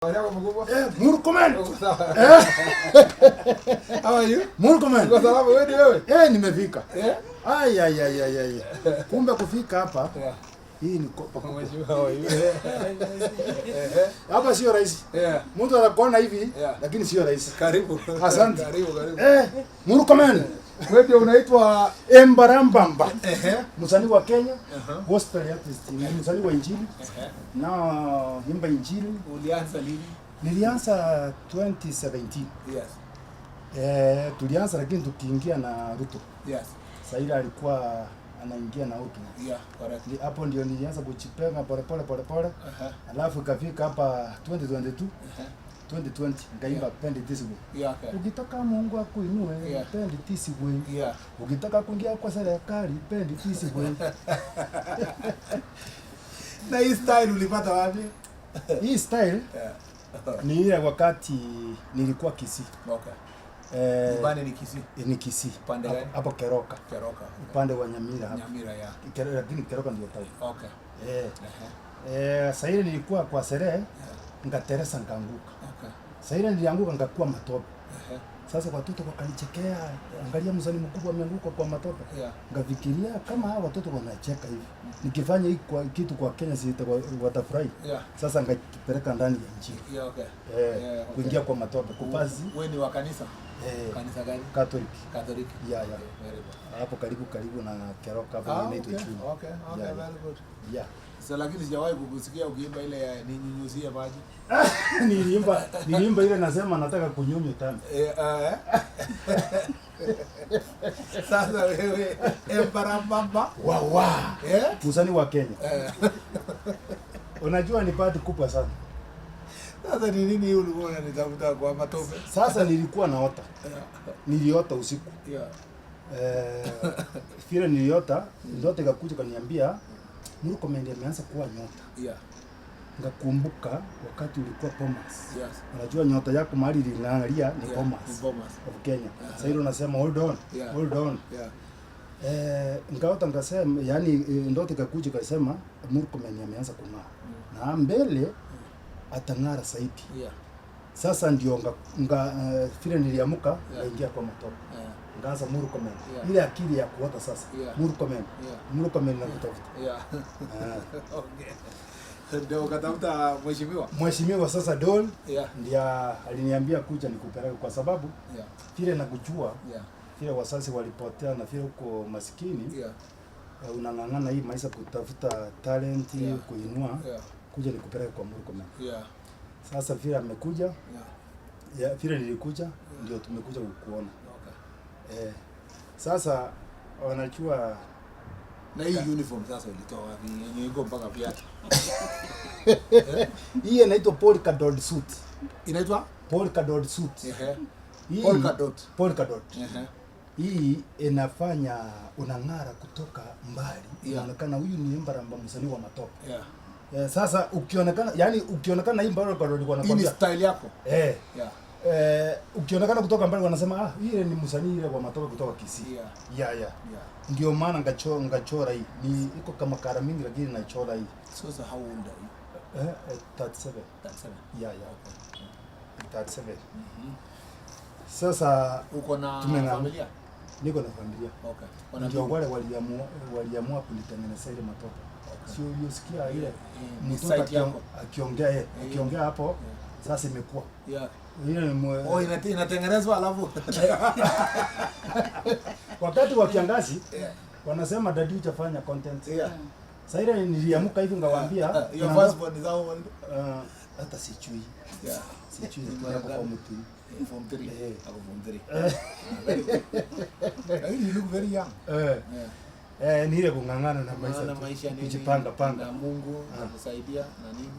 Murkomen. How are you? Murkomen. Uko salama wewe? Nimefika. Ay. Kumbe kufika hapa. Yeah. Hii ni kopa. How are you? Hapa sio rahisi. Yeah. Mtu anakuona hivi Yeah. lakini sio rahisi. Karibu. Asante. Karibu. Murkomen. Wewe ndio unaitwa Embarambamba. Msanii wa Kenya. Gospel artist. Msanii wa Injili. Na imba Injili. Ulianza lini? Nilianza 2017. Yes. Tulianza lakini tukiingia na Ruto. Yes. Saida alikuwa anaingia na Ruto. Yeah, correct. Hapo ndio nilianza kujipenga pole. Alafu ikafika hapa 2022. 2020 ngaimba Pendi This Way. Yeah, okay. Ukitaka Mungu akuinue, Yeah. Pendi This Way. Yeah. Ukitaka kuingia kwa serikali, Pendi This Way. Na hii style ulipata wapi? Hii style Yeah. ni ile wakati nilikuwa Kisii. Okay. Nyumbani ni Kisii. Ni Kisii. Upande gani? Hapo Keroka. Keroka. Okay. Upande wa Nyamira hapo. Nyamira ya. Lakini Keroka ndio town. Okay. Sasa ile nilikuwa kwa sherehe ngateresa nikaanguka. Okay. Sasa ile nilianguka nikakuwa matope. Sasa watoto wakanichekea, angalia msanii mkubwa ameanguka kwa matope. Yeah. Ngafikiria kama hao watoto wanacheka hivi. Nikifanya hii kwa kitu kwa Kenya watafurahi. Yeah. Sasa ngakipeleka ndani ya nchi. Yeah, okay. Kuingia kwa matope, kupazi. Wewe ni wa kanisa? Kanisa gani? Catholic. Catholic. Yeah. Okay, very good. Hapo karibu na Keroka hapo inaitwa Chuni. Okay, very good. Yeah. Sasa lakini sijawahi kukusikia ukiimba ile ya ninyunyuzie maji. Niliimba ile nasema nataka kunyonywa tena. Sasa wewe Embarambamba Msanii wa Kenya. Unajua ni party kubwa sana. Sasa ni nini ulikuwa unanitafuta kwa matope? Sasa nilikuwa naota. Niliota usiku. Yeah. Vile niliota, ndoto ikakuja kaniambia Murkomen ameanza kuwa nyota. Yeah. Ngakumbuka wakati ulikuwa Bomas. Yes. Unajua nyota yako mahali iling'aria ni Bomas. Ni Bomas of Kenya. Sasa hilo unasema hold on. Yeah. Hold on. Yeah. Ngaota ngasema yani ndoto ikakuja kasema Murkomen ameanza kung'aa. Na mbele atang'ara zaidi. Yeah. Sasa ndio vile niliamuka naingia kwa matope. Ngaanza Murkomen. Ile akili ya kuota sasa. Murkomen. Murkomen na kutafuta. Yeah. Okay. Ndio ukatafuta mheshimiwa sasa Dol. Yeah. Ndio aliniambia kuja nikupeleke kwa sababu vile nakujua. Yeah. Vile wazazi walipotea na vile uko maskini. Yeah. Unang'ang'ana hii maisha kutafuta talent, kuinua. Yeah. Kuja nikupeleke kwa Murkomen. Yeah. Sasa vile amekuja. Yeah. Vile nilikuja ndio tumekuja kukuona. Okay. Sasa wanachua na hii uniform sasa ilitoa wapi? Yenye iko mpaka viatu. Hii inaitwa polka dot suit. Inaitwa polka dot suit. Hii polka dot. Hii inafanya unang'ara kutoka mbali. Inaonekana huyu ni Embaramba msanii wa matope. Sasa ukionekana hii polka dot kwa nakwambia. Hii style yako. Ukionekana kutoka mbali wanasema ile ni msanii ile wa matope kutoka Kisii. Yeah. Ndio maana ngachora hii. Ni iko kama kara mingi lakini nachora hii. Sasa how old are you? 37. 37. Yeah. 37. Sasa uko na familia? Niko na familia. Okay. Ndio wale waliamua kunitengenezea ile matope. Sio usikia ile mtoto akiongea hapo. Sasa imekuwa. Yeah. Ile inatengenezwa alafu wakati wa kiangazi wanasema dadi utafanya content. Sasa ile niliamuka hivi ngawaambia your first born is how old? Hata sijui. Sijui kwa form 3. Hapo form 3. You look very young. Ni ile kung'ang'ana na maisha. Nini? Kujipanga. Na Mungu anakusaidia na nini?